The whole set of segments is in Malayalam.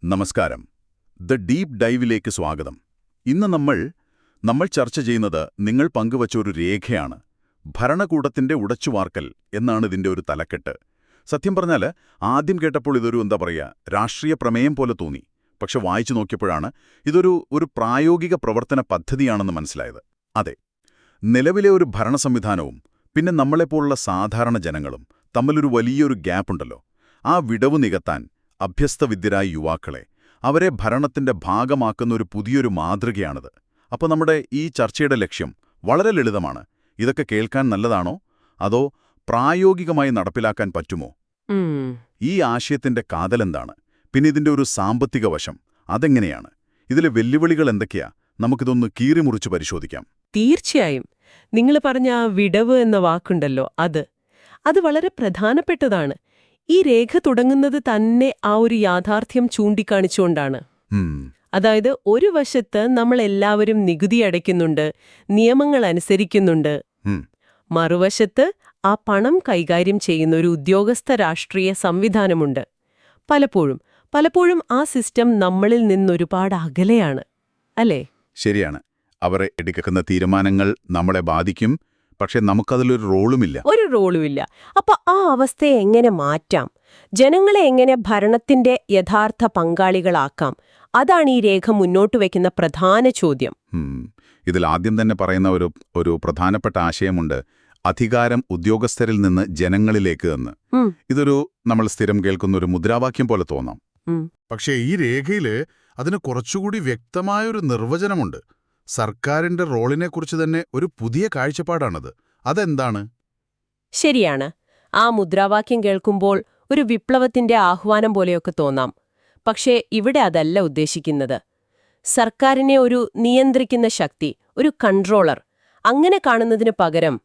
നമസ്കാരം. ദ ഡീപ് ഡൈവിലേക്ക് സ്വാഗതം. ഇന്ന് നമ്മൾ ചർച്ച ചെയ്യുന്നത് നിങ്ങൾ പങ്കുവച്ച ഒരു രേഖയാണ്. ഭരണകൂടത്തിന്റെ ഉടച്ചുവാർക്കൽ എന്നാണ് ഇതിന്റെ ഒരു തലക്കെട്ട്. സത്യം പറഞ്ഞാൽ ആദ്യം കേട്ടപ്പോൾ ഇതൊരു രാഷ്ട്രീയ പ്രമേയം പോലെ തോന്നി. പക്ഷെ വായിച്ചു നോക്കിയപ്പോഴാണ് ഇതൊരു പ്രായോഗിക പ്രവർത്തന പദ്ധതിയാണെന്ന് മനസ്സിലായത്. അതെ, നിലവിലെ ഒരു ഭരണ സംവിധാനവും പിന്നെ നമ്മളെപ്പോലുള്ള സാധാരണ ജനങ്ങളും തമ്മിലൊരു വലിയൊരു ഗ്യാപ്പുണ്ടല്ലോ. ആ വിടവ് നികത്താൻ അഭ്യസ്തവിദ്യരായ യുവാക്കളെ അവരെ ഭരണത്തിന്റെ ഭാഗമാക്കുന്ന ഒരു പുതിയൊരു മാതൃകയാണിത്. അപ്പോൾ നമ്മുടെ ഈ ചർച്ചയുടെ ലക്ഷ്യം വളരെ ലളിതമാണ്. ഇതൊക്കെ കേൾക്കാൻ നല്ലതാണോ, അതോ പ്രായോഗികമായി നടപ്പിലാക്കാൻ പറ്റുമോ? ഈ ആശയത്തിന്റെ കാതലെന്താണ്? പിന്നെ ഇതിന്റെ ഒരു സാമ്പത്തിക വശം അതെങ്ങനെയാണ്? ഇതിലെ വെല്ലുവിളികൾ എന്തൊക്കെയാ? നമുക്കിതൊന്ന് കീറിമുറിച്ച് പരിശോധിക്കാം. തീർച്ചയായും. നിങ്ങൾ പറഞ്ഞ ആ വിടവ് എന്ന വാക്കുണ്ടല്ലോ, അത് വളരെ പ്രധാനപ്പെട്ടതാണ്. ഈ രേഖ തുടങ്ങുന്നത് തന്നെ ആ ഒരു യാഥാർത്ഥ്യം ചൂണ്ടിക്കാണിച്ചുകൊണ്ടാണ്. അതായത് ഒരു വശത്ത് നമ്മളെല്ലാവരും നികുതി അടയ്ക്കുന്നുണ്ട്, നിയമങ്ങൾ അനുസരിക്കുന്നുണ്ട്. മറുവശത്ത് ആ പണം കൈകാര്യം ചെയ്യുന്ന ഒരു ഉദ്യോഗസ്ഥ രാഷ്ട്രീയ സംവിധാനമുണ്ട്. പലപ്പോഴും ആ സിസ്റ്റം നമ്മളിൽ നിന്നൊരുപാട് അകലെയാണ്, അല്ലേ? ശരിയാണ്. അവർ എടുക്കുന്ന തീരുമാനങ്ങൾ നമ്മളെ ബാധിക്കും, പക്ഷെ നമുക്കതിലൊരു റോളുമില്ല. അപ്പൊ ആ അവസ്ഥയെ എങ്ങനെ മാറ്റാം? ജനങ്ങളെ എങ്ങനെ ഭരണത്തിന്റെ യഥാർത്ഥ പങ്കാളികളാക്കാം? അതാണ് ഈ രേഖ മുന്നോട്ട് വയ്ക്കുന്ന പ്രധാന ചോദ്യം. ഇതിൽ ആദ്യം തന്നെ പറയുന്ന ഒരു പ്രധാനപ്പെട്ട ആശയമുണ്ട്: അധികാരം ഉദ്യോഗസ്ഥരിൽ നിന്ന് ജനങ്ങളിലേക്ക് എന്ന്. ഇതൊരു നമ്മൾ സ്ഥിരം കേൾക്കുന്ന ഒരു മുദ്രാവാക്യം പോലെ തോന്നാം. പക്ഷേ ഈ രേഖയില് അതിന് കുറച്ചുകൂടി വ്യക്തമായൊരു നിർവചനമുണ്ട്. സർക്കാരിന്റെ റോളിനെക്കുറിച്ച് തന്നെ ഒരു പുതിയ കാഴ്ചപ്പാടാണത്. അതെന്താണ്? ശരിയാണ്. ആ മുദ്രാവാക്യം കേൾക്കുമ്പോൾ ഒരു വിപ്ലവത്തിന്റെ ആഹ്വാനം പോലെയൊക്കെ തോന്നാം. പക്ഷേ ഇവിടെ അതല്ല ഉദ്ദേശിക്കുന്നത്. സർക്കാരിനെ ഒരു നിയന്ത്രിക്കുന്ന ശക്തി, ഒരു കൺട്രോളർ, അങ്ങനെ കാണുന്നതിനു പകരം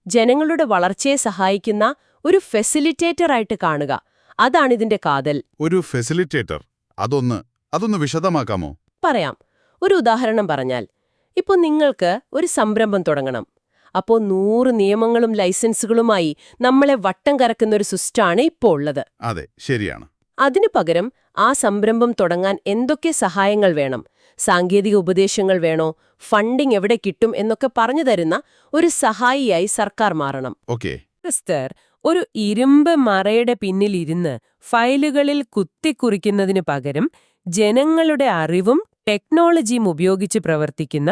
ജനങ്ങളുടെ വളർച്ചയെ സഹായിക്കുന്ന ഒരു ഫെസിലിറ്റേറ്ററായിട്ട് കാണുക. അതാണിതിന്റെ കാതൽ. ഒരു ഫെസിലിറ്റേറ്റർ? അതൊന്ന് വിശദമാക്കാമോ? പറയാം. ഒരു ഉദാഹരണം പറഞ്ഞാൽ, ഇപ്പോൾ നിങ്ങൾക്ക് ഒരു സംരംഭം തുടങ്ങണം. അപ്പോൾ 100 നിയമങ്ങളും ലൈസൻസുകളുമായി നമ്മളെ വട്ടം കറക്കുന്ന ഒരു സിസ്റ്റമാണ് ഇപ്പോൾ ഉള്ളത്. അതെ, ശരിയാണ്. അതിനു പകരം ആ സംരംഭം തുടങ്ങാൻ എന്തൊക്കെ സഹായങ്ങൾ വേണം, സാങ്കേതിക ഉപദേശങ്ങൾ വേണോ, ഫണ്ടിംഗ് എവിടെ കിട്ടും എന്നൊക്കെ പറഞ്ഞു തരുന്ന ഒരു സഹായിയായി സർക്കാർ മാറണം. സിസ്റ്റർ ഒരു ഇരുമ്പ് മറയുടെ പിന്നിലിരുന്ന് ഫയലുകളിൽ കുത്തിക്കുറിക്കുന്നതിനു പകരം ജനങ്ങളുടെ അറിവും ടെക്നോളജിയും ഉപയോഗിച്ച് പ്രവർത്തിക്കുന്ന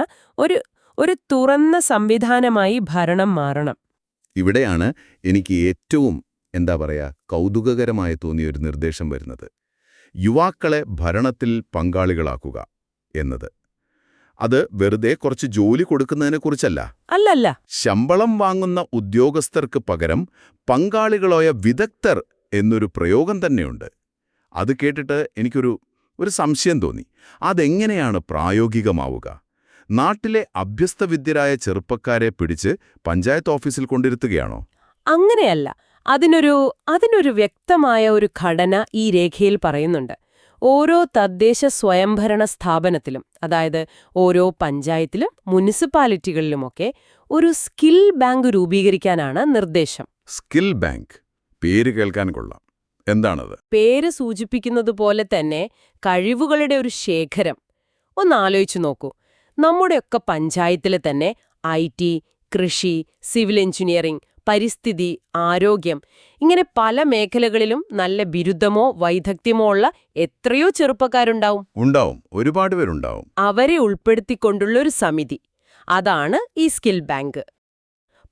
ഒരു തുറന്ന സംവിധാനമായി ഭരണം മാറണം. ഇവിടെയാണ് എനിക്ക് ഏറ്റവും കൗതുകകരമായി തോന്നിയൊരു നിർദ്ദേശം വരുന്നത്: യുവാക്കളെ ഭരണത്തിൽ പങ്കാളികളാക്കുക എന്നത്. അത് വെറുതെ കുറച്ച് ജോലി കൊടുക്കുന്നതിനെക്കുറിച്ചല്ല. അല്ലല്ല. ശമ്പളം വാങ്ങുന്ന ഉദ്യോഗസ്ഥർക്ക് പകരം പങ്കാളികളായ വിദഗ്ധർ എന്നൊരു പ്രയോഗം തന്നെയുണ്ട്. അത് കേട്ടിട്ട് എനിക്കൊരു സംശയം തോന്നി. അതെങ്ങനെയാണ് പ്രായോഗികമാവുക? നാട്ടിലെ അഭ്യസ്തവിദ്യരായ ചെറുപ്പക്കാരെ പിടിച്ച് പഞ്ചായത്ത് ഓഫീസിൽ കൊണ്ടിരുത്തുകയാണോ? അങ്ങനെയല്ല. അതിനൊരു വ്യക്തമായ ഒരു ഘടന ഈ രേഖയിൽ പറയുന്നുണ്ട്. ഓരോ തദ്ദേശ സ്വയംഭരണ സ്ഥാപനത്തിലും, അതായത് ഓരോ പഞ്ചായത്തിലും മുനിസിപ്പാലിറ്റികളിലുമൊക്കെ ഒരു സ്കിൽ ബാങ്ക് രൂപീകരിക്കാനാണ് നിർദ്ദേശം. Skill bank? പേര് കേൾക്കാൻ കൊള്ളാം. എന്താണത്? പേര് സൂചിപ്പിക്കുന്നത് പോലെ തന്നെ കഴിവുകളുടെ ഒരു ശേഖരം. ഒന്നാലോചിച്ചു നോക്കൂ. നമ്മുടെയൊക്കെ പഞ്ചായത്തിലെ തന്നെ IT, കൃഷി, സിവിൽ എഞ്ചിനീയറിംഗ്, പരിസ്ഥിതി, ആരോഗ്യം, ഇങ്ങനെ പല മേഖലകളിലും നല്ല ബിരുദമോ വൈദഗ്ധ്യമോ ഉള്ള എത്രയോ ചെറുപ്പക്കാരുണ്ടാവും. ഒരുപാട് പേരുണ്ടാവും. അവരെ ഉൾപ്പെടുത്തിക്കൊണ്ടുള്ളൊരു സമിതി, അതാണ് ഈ സ്കിൽ ബാങ്ക്.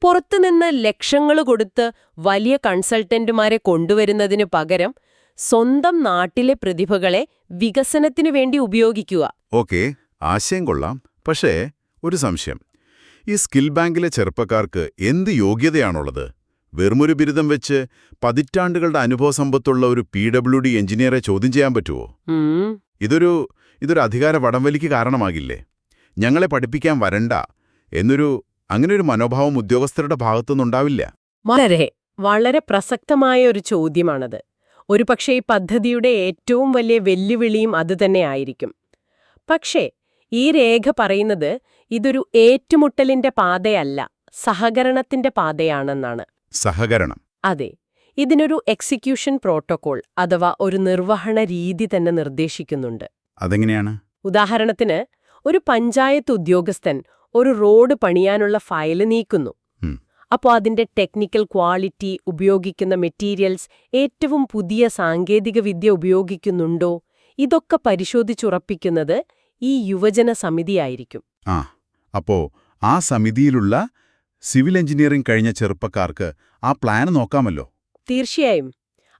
പുറത്തുനിന്ന് ലക്ഷങ്ങൾ കൊടുത്ത് വലിയ കൺസൾട്ടന്റുമാരെ കൊണ്ടുവരുന്നതിനു പകരം സ്വന്തം നാട്ടിലെ പ്രതിഭകളെ വികസനത്തിനു വേണ്ടി ഉപയോഗിക്കുക. ആശയം കൊള്ളാം. പക്ഷേ ഒരു സംശയം: ഈ സ്കിൽ ബാങ്കിലെ ചെറുപ്പക്കാർക്ക് എന്ത് യോഗ്യതയാണുള്ളത്? വെറുമൊരു ബിരുദം വെച്ച് പതിറ്റാണ്ടുകളുടെ അനുഭവസമ്പത്തുള്ള ഒരു PWD എഞ്ചിനീയറെ ചോദ്യം ചെയ്യാൻ പറ്റുമോ? ഇതൊരു അധികാര വടംവലിക്ക് കാരണമാകില്ലേ? ഞങ്ങളെ പഠിപ്പിക്കാൻ വരണ്ട അങ്ങനെയൊരു മനോഭാവം ഉദ്യോഗസ്ഥരുടെ ഭാഗത്തുനിന്നുണ്ടാവില്ല. വളരെ പ്രസക്തമായ ഒരു ചോദ്യമാണത്. ഒരുപക്ഷേ ഈ പദ്ധതിയുടെ ഏറ്റവും വലിയ വെല്ലുവിളിയും അതുതന്നെയായിരിക്കും. പക്ഷേ ഈ രേഖ പറയുന്നത് ഇതൊരു ഏറ്റുമുട്ടലിന്റെ പാതയല്ല, സഹകരണത്തിന്റെ പാതയാണെന്നാണ്. സഹകരണം? അതെ. ഇതിനൊരു എക്സിക്യൂഷൻ പ്രോട്ടോകോൾ അഥവാ ഒരു നിർവഹണ രീതി തന്നെ നിർദ്ദേശിക്കുന്നുണ്ട്. അതെങ്ങനെയാണ്? ഉദാഹരണത്തിന്, ഒരു പഞ്ചായത്ത് ഉദ്യോഗസ്ഥൻ ഒരു റോഡ് പണിയാനുള്ള ഫയല് നീക്കുന്നു. ഉം. അപ്പോൾ അതിന്റെ ടെക്നിക്കൽ ക്വാളിറ്റി, ഉപയോഗിക്കുന്ന മെറ്റീരിയൽസ്, ഏറ്റവും പുതിയ സാങ്കേതികവിദ്യ ഉപയോഗിക്കുന്നുണ്ടോ, ഇതൊക്കെ പരിശോധിച്ചുറപ്പിക്കുന്നത് ഈ യുവജന സമിതിയായിരിക്കും. ആ, അപ്പോ ആ സമിതിയിലുള്ള സിവിൽ എഞ്ചിനീയറിംഗ് കഴിഞ്ഞ ചെറുപ്പക്കാർക്ക് ആ പ്ലാൻ നോക്കാമല്ലോ. തീർച്ചയായും.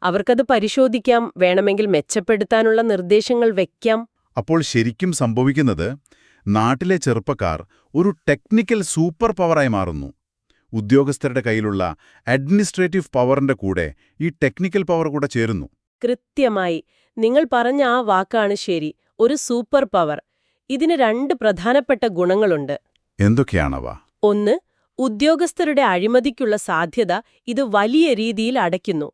അവർക്കത് പരിശോധിക്കാം, വേണമെങ്കിൽ മെച്ചപ്പെടുത്താനുള്ള നിർദ്ദേശങ്ങൾ വയ്ക്കാം. അപ്പോൾ ശരിക്കും സംഭവിക്കുന്നത് നാട്ടിലെ ചെറുപ്പക്കാർ ഒരു ടെക്നിക്കൽ സൂപ്പർ പവറായി മാറുന്നു. ഉദ്യോഗസ്ഥരുടെ കയ്യിലുള്ള അഡ്മിനിസ്ട്രേറ്റീവ് പവറിന്റെ കൂടെ ഈ ടെക്നിക്കൽ പവർ കൂടെ ചേരുന്നു. കൃത്യമായി. നിങ്ങൾ പറഞ്ഞ ആ വാക്കാണ് ശരി, ഒരു സൂപ്പർ പവർ. ഇതിന് 2 പ്രധാനപ്പെട്ട ഗുണങ്ങളുണ്ട്. എന്തൊക്കെയാണവ? ഒന്ന്, ഉദ്യോഗസ്ഥരുടെ അഴിമതിക്കുള്ള സാധ്യത ഇത് വലിയ രീതിയിൽ അടയ്ക്കുന്നു.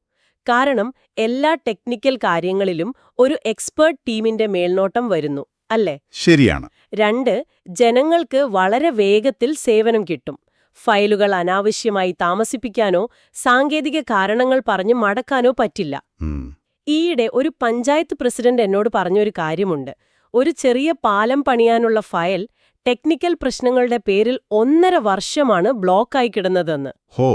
കാരണം എല്ലാ ടെക്നിക്കൽ കാര്യങ്ങളിലും ഒരു എക്സ്പേർട്ട് ടീമിന്റെ മേൽനോട്ടം വരുന്നു, അല്ലേ? ശരിയാണ്. 2, ജനങ്ങൾക്ക് വളരെ വേഗത്തിൽ സേവനം കിട്ടും. ഫയലുകൾ അനാവശ്യമായി താമസിപ്പിക്കാനോ സാങ്കേതിക കാരണങ്ങൾ പറഞ്ഞ് മടക്കാനോ പറ്റില്ല. ഉം. ഈയിടെ ഒരു പഞ്ചായത്ത് പ്രസിഡന്റ് എന്നോട് പറഞ്ഞൊരു കാര്യമുണ്ട്. ഒരു ചെറിയ പാലം പണിയാനുള്ള ഫയൽ ടെക്നിക്കൽ പ്രശ്നങ്ങളുടെ പേരിൽ 1.5 വർഷമാണ് ബ്ലോക്കായി കിടന്നതെന്ന്. ഹോ,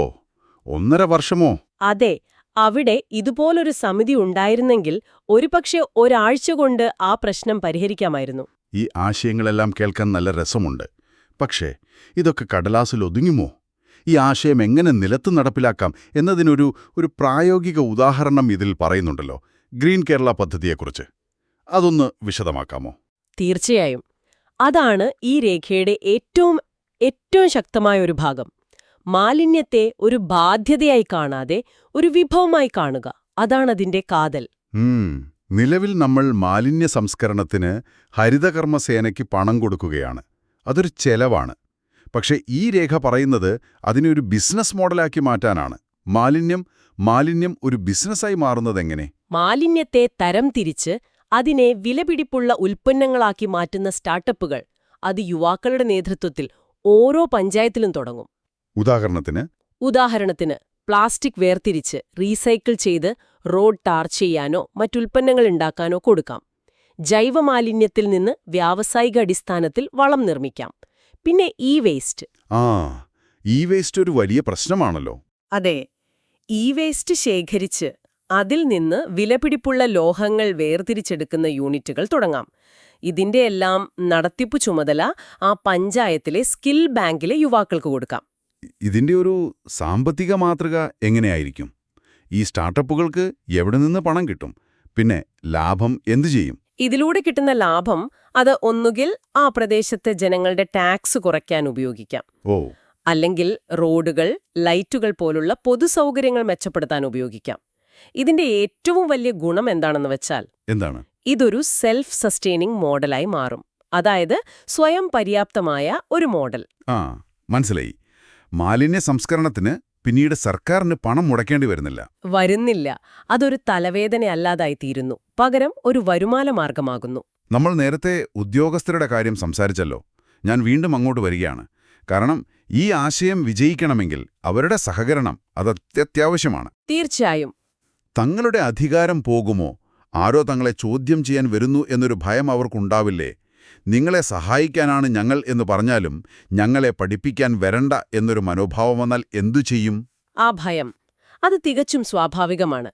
1.5 വർഷമോ? അതെ. അവിടെ ഇതുപോലൊരു സമിതി ഉണ്ടായിരുന്നെങ്കിൽ ഒരുപക്ഷെ ഒരാഴ്ച കൊണ്ട് ആ പ്രശ്നം പരിഹരിക്കാമായിരുന്നു. ഈ ആശയങ്ങളെല്ലാം കേൾക്കാൻ നല്ല രസമുണ്ട്. പക്ഷേ ഇതൊക്കെ കടലാസിൽ ഒതുങ്ങുമോ? ഈ ആശയം എങ്ങനെ നിലത്ത് നടപ്പിലാക്കാം എന്നതിനൊരു പ്രായോഗിക ഉദാഹരണം ഇതിൽ പറയുന്നുണ്ടല്ലോ, ഗ്രീൻ കേരള പദ്ധതിയെക്കുറിച്ച്. അതൊന്ന് വിശദമാക്കാമോ? തീർച്ചയായും. അതാണ് ഈ രേഖയുടെ ഏറ്റവും ശക്തമായ ഒരു ഭാഗം. മാലിന്യത്തെ ഒരു ബാധ്യതയായി കാണാതെ ഒരു വിഭവമായി കാണുക, അതാണതിന്റെ കാതൽ. നിലവിൽ നമ്മൾ മാലിന്യ സംസ്കരണത്തിന് ഹരിതകർമ്മസേനയ്ക്ക് പണം കൊടുക്കുകയാണ്. അതൊരു ചെലവാണ്. പക്ഷേ ഈ രേഖ പറയുന്നത് അതിനെ ഒരു ബിസിനസ് മോഡലാക്കി മാറ്റാനാണ്. മാലിന്യം ഒരു ബിസിനസ്സായി മാറുന്നതെങ്ങനെ? മാലിന്യത്തെ തരംതിരിച്ച് അതിനെ വിലപിടിപ്പുള്ള ഉൽപ്പന്നങ്ങളാക്കി മാറ്റുന്ന സ്റ്റാർട്ടപ്പുകൾ, അത് യുവാക്കളുടെ നേതൃത്വത്തിൽ ഓരോ പഞ്ചായത്തിലും തുടങ്ങും. ഉദാഹരണത്തിന് പ്ലാസ്റ്റിക് വേർതിരിച്ച് റീസൈക്കിൾ ചെയ്ത് റോഡ് ടാർ ചെയ്യാനോ മറ്റുൽപ്പന്നങ്ങൾ ഉണ്ടാക്കാനോ കൊടുക്കാം. ജൈവമാലിന്യത്തിൽ നിന്ന് വ്യാവസായിക അടിസ്ഥാനത്തിൽ വളം നിർമ്മിക്കാം. പിന്നെ ഇ വേസ്റ്റ്. ഇ വേസ്റ്റ് ഒരു വലിയ പ്രശ്നമാണല്ലോ. അതെ. ഇ വേസ്റ്റ് ശേഖരിച്ച് അതിൽ നിന്ന് വിലപിടിപ്പുള്ള ലോഹങ്ങൾ വേർതിരിച്ചെടുക്കുന്ന യൂണിറ്റുകൾ തുടങ്ങാം. ഇതിന്റെയെല്ലാം നടത്തിപ്പു ചുമതല ആ പഞ്ചായത്തിലെ സ്കിൽ ബാങ്കിലെ യുവാക്കൾക്ക് കൊടുക്കാം. ഇതിന്റെ ഒരു സാമ്പത്തിക മാതൃക എങ്ങനെയായിരിക്കും? ഈ സ്റ്റാർട്ടപ്പുകൾക്ക് എവിടെ നിന്ന് പണം കിട്ടും? പിന്നെ ലാഭം എന്തു ചെയ്യും? ഇതിലൂടെ കിട്ടുന്ന ലാഭം അത് ഒന്നുകിൽ ആ പ്രദേശത്തെ ജനങ്ങളുടെ ടാക്സ് കുറയ്ക്കാൻ ഉപയോഗിക്കാം, അല്ലെങ്കിൽ റോഡുകൾ, ലൈറ്റുകൾ പോലുള്ള പൊതുസൗകര്യങ്ങൾ മെച്ചപ്പെടുത്താൻ ഉപയോഗിക്കാം. ഇതിന്റെ ഏറ്റവും വലിയ ഗുണം എന്താണെന്ന് വെച്ചാൽ, എന്താണ്? ഇതൊരു സെൽഫ് സസ്റ്റെയിനിങ് മോഡലായി മാറും. അതായത് സ്വയം പര്യാപ്തമായ ഒരു മോഡൽ. മനസ്സിലായി. മാലിന്യ സംസ്കരണത്തിന് പിന്നീട് സർക്കാരിന് പണം മുടക്കേണ്ടി വരുന്നില്ല. അതൊരു തലവേദനയല്ലാതായിത്തീരുന്നു. പകരം ഒരു വരുമാന മാർഗമാകുന്നു. നമ്മൾ നേരത്തെ ഉദ്യോഗസ്ഥരുടെ കാര്യം സംസാരിച്ചല്ലോ. ഞാൻ വീണ്ടും അങ്ങോട്ട് വരികയാണ്. കാരണം ഈ ആശയം വിജയിക്കണമെങ്കിൽ അവരുടെ സഹകരണം അത് അത്യാവശ്യമാണ്. തീർച്ചയായും. തങ്ങളുടെ അധികാരം പോകുമോ, ആരോ തങ്ങളെ ചോദ്യം ചെയ്യാൻ വരുന്നു എന്നൊരു ഭയം അവർക്കുണ്ടാവില്ലേ? നിങ്ങളെ സഹായിക്കാനാണ് ഞങ്ങൾ എന്ന് പറഞ്ഞാലും ഞങ്ങളെ പഠിപ്പിക്കാൻ വരണ്ട എന്നൊരു മനോഭാവം വന്നാൽ എന്തു ചെയ്യും? ആ ഭയം, അത് തികച്ചും സ്വാഭാവികമാണ്.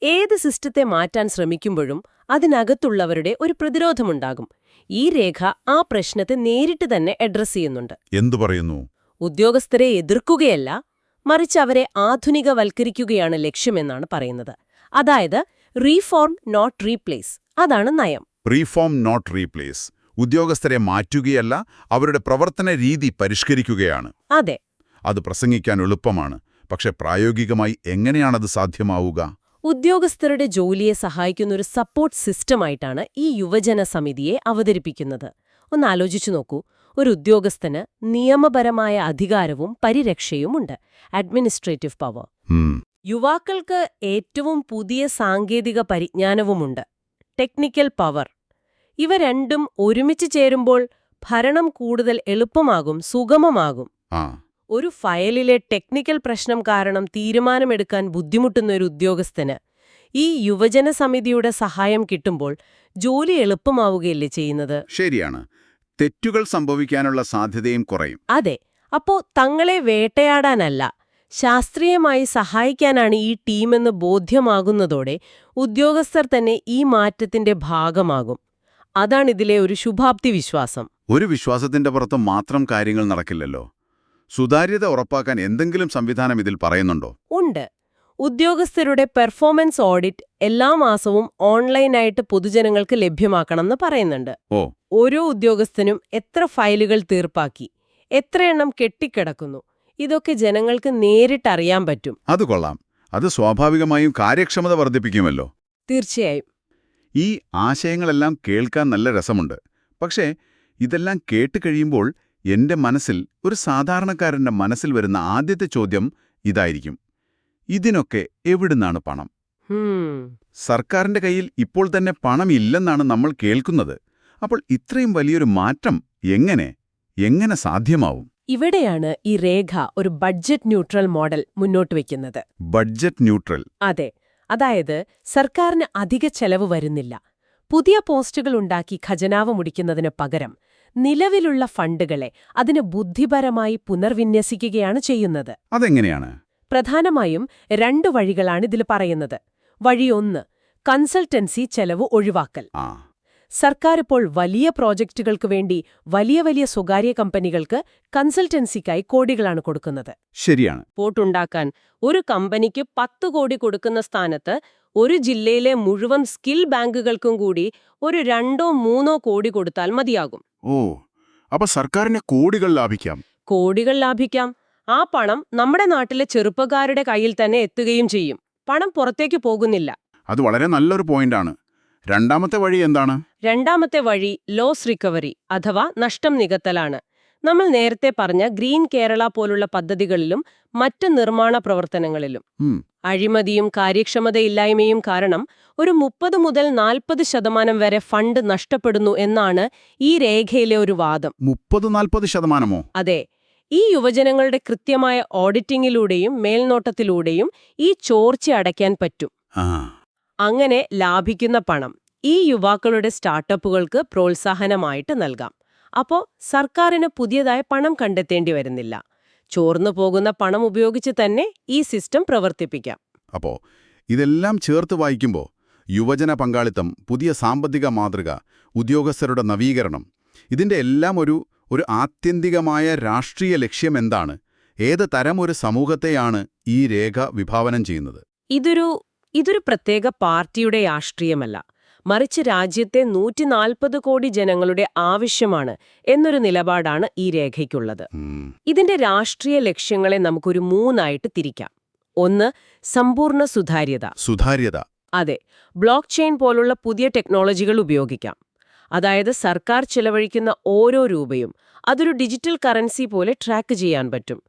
ഏത് സിസ്റ്റത്തെ മാറ്റാൻ ശ്രമിക്കുമ്പോഴും അതിനകത്തുള്ളവരുടെ ഒരു പ്രതിരോധമുണ്ടാകും. ഈ രേഖ ആ പ്രശ്നത്തെ നേരിട്ട് തന്നെ അഡ്രസ് ചെയ്യുന്നുണ്ട്. എന്തു പറയുന്നു? ഉദ്യോഗസ്ഥരെ എതിർക്കുകയല്ല, മറിച്ച് അവരെ ആധുനികവൽക്കരിക്കുകയാണ് ലക്ഷ്യമെന്നാണ് പറയുന്നത്. അതായത് റീഫോം നോട്ട് റീപ്ലേസ്. അതാണ് നയം. Reform not replace. ഉദ്യോഗസ്ഥരെ മാറ്റുകയല്ല, അവരുടെ പ്രവർത്തന രീതി പരിഷ്കരിക്കുകയാണ്. അതെ. അത് പ്രസംഗിക്കാൻ എളുപ്പമാണ്. പക്ഷെ പ്രായോഗികമായി എങ്ങനെയാണത് സാധ്യമാവുക? ഉദ്യോഗസ്ഥരുടെ ജോലിയെ സഹായിക്കുന്നൊരു സപ്പോർട്ട് സിസ്റ്റമായിട്ടാണ് ഈ യുവജന സമിതിയെ അവതരിപ്പിക്കുന്നത്. ഒന്ന് ആലോചിച്ചു നോക്കൂ. ഒരു ഉദ്യോഗസ്ഥന് നിയമപരമായ അധികാരവും പരിരക്ഷയുമുണ്ട്, അഡ്മിനിസ്ട്രേറ്റീവ് പവർ. യുവാക്കൾക്ക് ഏറ്റവും പുതിയ സാങ്കേതിക പരിജ്ഞാനവുമുണ്ട്, ടെക്നിക്കൽ പവർ. ഇവ രണ്ടും ഒരുമിച്ച് ചേരുമ്പോൾ ഭരണം കൂടുതൽ എളുപ്പമാകും, സുഗമമാകും. ഒരു ഫയലിലെ ടെക്നിക്കൽ പ്രശ്നം കാരണം തീരുമാനമെടുക്കാൻ ബുദ്ധിമുട്ടുന്ന ഒരു ഉദ്യോഗസ്ഥന് ഈ യുവജന സമിതിയുടെ സഹായം കിട്ടുമ്പോൾ ജോലി എളുപ്പമാവുകയല്ലേ ചെയ്യുന്നത്? ശരിയാണ്. തെറ്റുകൾ സംഭവിക്കാനുള്ള സാധ്യതയും കുറയും. അതെ. അപ്പോ തങ്ങളെ വേട്ടയാടാനല്ല, ശാസ്ത്രീയമായി സഹായിക്കാനാണ് ഈ ടീമെന്ന് ബോധ്യമാകുന്നതോടെ ഉദ്യോഗസ്ഥർ തന്നെ ഈ മാറ്റത്തിന്റെ ഭാഗമാകും. അതാണിതിലെ ഒരു ശുഭാപ്തി വിശ്വാസം. ഒരു വിശ്വാസത്തിന്റെ പുറത്ത് മാത്രം കാര്യങ്ങൾ നടക്കില്ലല്ലോ. സുതാര്യത ഉറപ്പാക്കാൻ എന്തെങ്കിലും സംവിധാനം ഇതിൽ പറയുന്നുണ്ടോ? ഉണ്ട്. ഉദ്യോഗസ്ഥരുടെ പെർഫോമൻസ് ഓഡിറ്റ് എല്ലാ മാസവും ഓൺലൈനായിട്ട് പൊതുജനങ്ങൾക്ക് ലഭ്യമാക്കണമെന്ന് പറയുന്നുണ്ട്. ഓ. ഓരോ ഉദ്യോഗസ്ഥനും എത്ര ഫയലുകൾ തീർപ്പാക്കി, എത്രയെണ്ണം കെട്ടിക്കിടക്കുന്നു, ഇതൊക്കെ ജനങ്ങൾക്ക് നേരിട്ടറിയാൻ പറ്റും. അത് കൊള്ളാം. അത് സ്വാഭാവികമായും കാര്യക്ഷമത വർദ്ധിപ്പിക്കുമല്ലോ. തീർച്ചയായും. ഈ ആശയങ്ങളെല്ലാം കേൾക്കാൻ നല്ല രസമുണ്ട്. പക്ഷേ ഇതെല്ലാം കേട്ടുകഴിയുമ്പോൾ എന്റെ മനസ്സിൽ, ഒരു സാധാരണക്കാരന്റെ മനസ്സിൽ വരുന്ന ആദ്യത്തെ ചോദ്യം ഇതായിരിക്കും: ഇതിനൊക്കെ എവിടുന്നാണ് പണം? സർക്കാരിന്റെ കയ്യിൽ ഇപ്പോൾ തന്നെ പണമില്ലെന്നാണ് നമ്മൾ കേൾക്കുന്നത്. അപ്പോൾ ഇത്രയും വലിയൊരു മാറ്റം എങ്ങനെ സാധ്യമാവും? ഇവിടെയാണ് ഈ രേഖ ഒരു ബഡ്ജറ്റ് ന്യൂട്രൽ മോഡൽ മുന്നോട്ട് വയ്ക്കുന്നത്. Budget neutral? അതെ. അതായത് സർക്കാരിന് അധിക ചെലവ് വരുന്നില്ല. പുതിയ പോസ്റ്റുകൾ ഉണ്ടാക്കി ഖജനാവ് മുടിക്കുന്നതിന് പകരം നിലവിലുള്ള ഫണ്ടുകളെ അതിന് ബുദ്ധിപരമായി പുനർവിന്യസിക്കുകയാണ് ചെയ്യുന്നത്. അതെങ്ങനെയാണ്? പ്രധാനമായും 2 വഴികളാണിതിൽ പറയുന്നത്. വഴി 1, കൺസൾട്ടൻസി ചെലവ് ഒഴിവാക്കൽ. സർക്കാർ ഇപ്പോൾ വലിയ പ്രോജക്റ്റുകൾക്ക് വേണ്ടി വലിയ വലിയ സ്വകാര്യ കമ്പനികൾക്ക് കൺസൾട്ടൻസിക്കായി കോടികളാണ് കൊടുക്കുന്നത്. ശരിയാണ്. പോട്ടുണ്ടാക്കാൻ ഒരു കമ്പനിക്ക് 10 കോടി കൊടുക്കുന്ന സ്ഥാനത്ത് ഒരു ജില്ലയിലെ മുഴുവൻ സ്കിൽ ബാങ്കുകൾക്കും കൂടി ഒരു 2-3 കോടി കൊടുത്താൽ മതിയാകും. ഓ, അപ്പൊ സർക്കാരിന് കോടികൾ ലാഭിക്കാം. കോടികൾ ലാഭിക്കാം. ആ പണം നമ്മുടെ നാട്ടിലെ ചെറുപ്പക്കാരുടെ കയ്യിൽ തന്നെ എത്തുകയും ചെയ്യും. പണം പുറത്തേക്ക് പോകുന്നില്ല. അത് വളരെ നല്ലൊരു പോയിന്റാണ്. രണ്ടാമത്തെ വഴി എന്താണ്? രണ്ടാമത്തെ വഴി ലോസ് റിക്കവറി അഥവാ നഷ്ടം നികത്തലാണ്. നമ്മൾ നേരത്തെ പറഞ്ഞ ഗ്രീൻ കേരള പോലുള്ള പദ്ധതികളിലും മറ്റ് നിർമ്മാണ പ്രവർത്തനങ്ങളിലും അഴിമതിയും കാര്യക്ഷമതയില്ലായ്മയും കാരണം ഒരു 30 മുതൽ 40% വരെ ഫണ്ട് നഷ്ടപ്പെടുന്നു എന്നാണ് ഈ രേഖയിലെ ഒരു വാദം. 30-40%? അതെ. ഈ യുവജനങ്ങളുടെ കൃത്യമായ ഓഡിറ്റിംഗിലൂടെയും മേൽനോട്ടത്തിലൂടെയും ഈ ചോർച്ച അടയ്ക്കാൻ പറ്റും. അങ്ങനെ ലാഭിക്കുന്ന പണം ഈ യുവാക്കളുടെ സ്റ്റാർട്ടപ്പുകൾക്ക് പ്രോത്സാഹനമായിട്ട് നൽകാം. അപ്പോൾ സർക്കാരിന് പുതിയതായ പണം കണ്ടെത്തേണ്ടി വരുന്നില്ല. ചോർന്നു പോകുന്ന പണം ഉപയോഗിച്ച് തന്നെ ഈ സിസ്റ്റം പ്രവർത്തിപ്പിക്കാം. അപ്പോൾ ഇതെല്ലാം ചേർത്ത് വായിക്കുമ്പോൾ യുവജന പങ്കാളിത്തം, പുതിയ സാമ്പത്തിക മാതൃക, ഉദ്യോഗസ്ഥരുടെ നവീകരണം, ഇതിന്റെ എല്ലാം ഒരു ആത്യന്തികമായ രാഷ്ട്രീയ ലക്ഷ്യം എന്താണ്? ഏത് തരം ഒരു സമൂഹത്തെയാണ് ഈ രേഖ വിഭാവനം ചെയ്യുന്നത്? ഇതൊരു പ്രത്യേക പാർട്ടിയുടെ രാഷ്ട്രീയമല്ല, മറിച്ച് രാജ്യത്തെ 140 കോടി ജനങ്ങളുടെ ആവശ്യമാണ് എന്നൊരു നിലപാടാണ് ഈ രേഖയ്ക്കുള്ളത്. ഇതിന്റെ രാഷ്ട്രീയ ലക്ഷ്യങ്ങളെ നമുക്കൊരു 3 ആയിട്ട് തിരിക്കാം. 1, സമ്പൂർണ്ണ സുതാര്യത. അതെ, ബ്ലോക്ക് ചെയിൻ പോലുള്ള പുതിയ ടെക്നോളജികൾ ഉപയോഗിക്കാം. അതായത് സർക്കാർ ചെലവഴിക്കുന്ന ഓരോ രൂപയും അതൊരു ഡിജിറ്റൽ കറൻസി പോലെ ട്രാക്ക് ചെയ്യാൻ പറ്റും.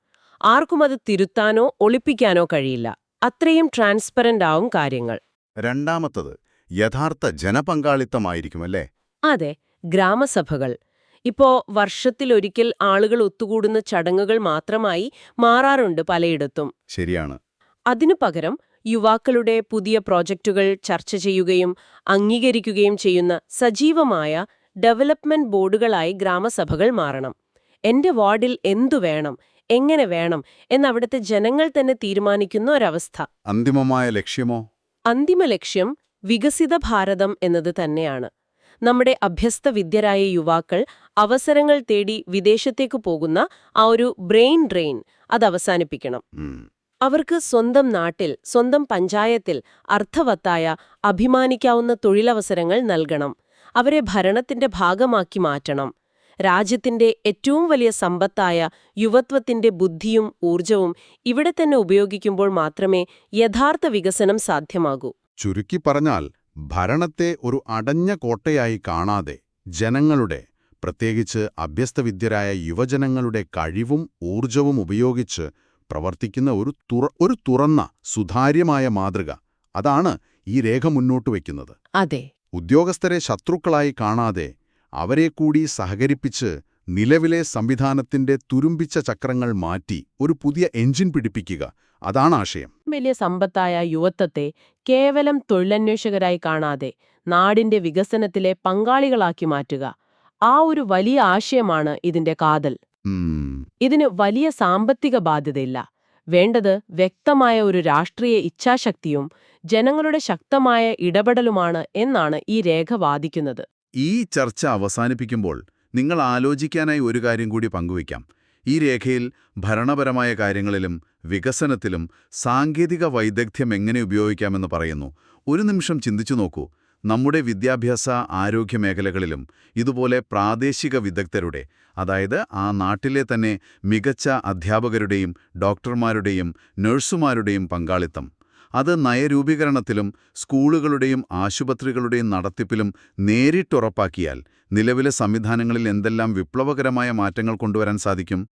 ആർക്കും അത് തിരുത്താനോ ഒളിപ്പിക്കാനോ കഴിയില്ല. അത്രയും ട്രാൻസ്പെറന്റ് ആവും കാര്യങ്ങൾ. രണ്ടാമത്തത് യഥാർത്ഥ ജനപങ്കാളിത്തമായിരിക്കുമല്ലേ? അതെ, ഗ്രാമസഭകൾ ഇപ്പോ വർഷത്തിലൊരിക്കൽ ആളുകൾ ഒത്തുകൂടുന്ന ചടങ്ങുകൾ മാത്രമായി മാറാറുണ്ട് പലയിടത്തും. ശരിയാണ്. അതിനു പകരം യുവാക്കളുടെ പുതിയ പ്രോജക്റ്റുകൾ ചർച്ച ചെയ്യുകയും അംഗീകരിക്കുകയും ചെയ്യുന്ന സജീവമായ ഡെവലപ്മെന്റ് ബോർഡുകളായി ഗ്രാമസഭകൾ മാറണം. എന്റെ വാർഡിൽ എന്തു വേണം, എങ്ങനെ വേണം എന്നവിടുത്തെ ജനങ്ങൾ തന്നെ തീരുമാനിക്കുന്ന ഒരവസ്ഥ. അന്തിമമായ ലക്ഷ്യമോ? അന്തിമ ലക്ഷ്യം വികസിത ഭാരതം എന്നത് തന്നെയാണ്. നമ്മുടെ അഭ്യസ്തവിദ്യരായ യുവാക്കൾ അവസരങ്ങൾ തേടി വിദേശത്തേക്ക് പോകുന്ന ആ ഒരു ബ്രെയിൻ ഡ്രെയിൻ അത് അവസാനിപ്പിക്കണം. അവർക്ക് സ്വന്തം നാട്ടിൽ, സ്വന്തം പഞ്ചായത്തിൽ അർത്ഥവത്തായ, അഭിമാനിക്കാവുന്ന തൊഴിലവസരങ്ങൾ നൽകണം. അവരെ ഭരണത്തിന്റെ ഭാഗമാക്കി മാറ്റണം. രാജ്യത്തിന്റെ ഏറ്റവും വലിയ സമ്പത്തായ യുവത്വത്തിന്റെ ബുദ്ധിയും ഊർജവും ഇവിടെ തന്നെ ഉപയോഗിക്കുമ്പോൾ മാത്രമേ യഥാർത്ഥ വികസനം സാധ്യമാകൂ. ചുരുക്കി പറഞ്ഞാൽ, ഭരണത്തെ ഒരു അടഞ്ഞ കോട്ടയായി കാണാതെ ജനങ്ങളുടെ, പ്രത്യേകിച്ച് അഭ്യസ്തവിദ്യരായ യുവജനങ്ങളുടെ കഴിവും ഊർജവും ഉപയോഗിച്ച് പ്രവർത്തിക്കുന്ന ഒരു തുറന്ന, സുതാര്യമായ മാതൃക, അതാണ് ഈ രേഖ മുന്നോട്ട് വയ്ക്കുന്നത്. അതെ. ഉദ്യോഗസ്ഥരെ ശത്രുക്കളായി കാണാതെ അവരെ കൂടി സഹകരിപ്പിച്ച് നിലവിലെ സംവിധാനത്തിന്റെ തുരുമ്പിച്ച ചക്രങ്ങൾ മാറ്റി ഒരു പുതിയ എഞ്ചിൻ പിടിപ്പിക്കുക, അതാണ് ആശയം. വലിയ സമ്പത്തായ യുവത്വത്തെ കേവലം തൊഴിലന്വേഷകരായി കാണാതെ നാടിന്റെ വികസനത്തിലെ പങ്കാളികളാക്കി മാറ്റുക, ആ ഒരു വലിയ ആശയമാണ് ഇതിന്റെ കാതൽ. ഇതിന് വലിയ സാമ്പത്തിക ബാധ്യതയില്ല. വേണ്ടത് വ്യക്തമായ ഒരു രാഷ്ട്രീയ ഇച്ഛാശക്തിയും ജനങ്ങളുടെ ശക്തമായ ഇടപെടലുമാണ് എന്നാണ് ഈ രേഖ വാദിക്കുന്നത്. ഈ ചർച്ച അവസാനിപ്പിക്കുമ്പോൾ നിങ്ങൾ ആലോചിക്കാനായി ഒരു കാര്യം കൂടി പങ്കുവയ്ക്കാം. ഈ രേഖയിൽ ഭരണപരമായ കാര്യങ്ങളിലും വികസനത്തിലും സാങ്കേതിക വൈദഗ്ധ്യം എങ്ങനെ ഉപയോഗിക്കാമെന്ന് പറയുന്നു. ഒരു നിമിഷം ചിന്തിച്ചു നോക്കൂ. നമ്മുടെ വിദ്യാഭ്യാസ ആരോഗ്യ മേഖലകളിലും ഇതുപോലെ പ്രാദേശിക വിദഗ്ധരുടെ, അതായത് ആ നാട്ടിലെ തന്നെ മികച്ച അധ്യാപകരുടെയും ഡോക്ടർമാരുടെയും നഴ്സുമാരുടെയും പങ്കാളിത്തം, അത് നയരൂപീകരണത്തിലും സ്കൂളുകളുടെയും ആശുപത്രികളുടെയും നടത്തിപ്പിലും നേരിട്ടുറപ്പാക്കിയാൽ നിലവിലെ സംവിധാനങ്ങളിൽ എന്തെല്ലാം വിപ്ലവകരമായ മാറ്റങ്ങൾ കൊണ്ടുവരാൻ സാധിക്കും.